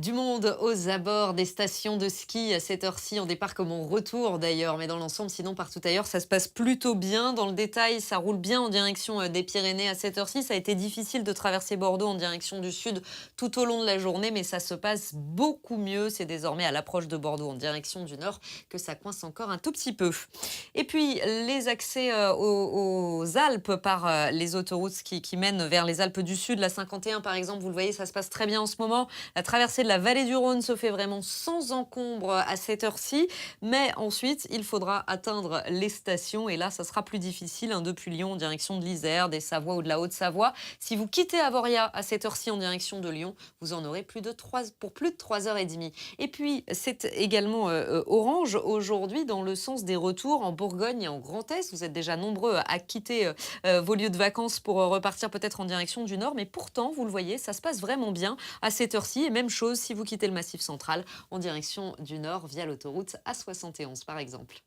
Du monde aux abords des stations de ski à cette heure-ci. On départ comme on retourne d'ailleurs, mais dans l'ensemble, sinon partout ailleurs, ça se passe plutôt bien. Dans le détail, ça roule bien en direction des Pyrénées à cette heure-ci. Ça a été difficile de traverser Bordeaux en direction du sud tout au long de la journée, mais ça se passe beaucoup mieux. C'est désormais à l'approche de Bordeaux en direction du nord que ça coince encore un tout petit peu. Et puis, les accès aux Alpes par les autoroutes qui mènent vers les Alpes du Sud, la 51 par exemple, vous le voyez, ça se passe très bien en ce moment. La traversée de la vallée du Rhône se fait vraiment sans encombre à cette heure-ci, mais ensuite, il faudra atteindre les stations et là, ça sera plus difficile depuis Lyon en direction de l'Isère, des Savoies ou de la Haute-Savoie. Si vous quittez Avoria à cette heure-ci en direction de Lyon, vous en aurez pour plus de 3h30. Et puis, c'est également orange aujourd'hui dans le sens des retours en Bourgogne et en Grand Est. Vous êtes déjà nombreux à quitter vos lieux de vacances pour repartir peut-être en direction du nord, mais pourtant, vous le voyez, ça se passe vraiment bien à cette heure-ci. Et même chose si vous quittez le Massif central en direction du nord via l'autoroute A71 par exemple.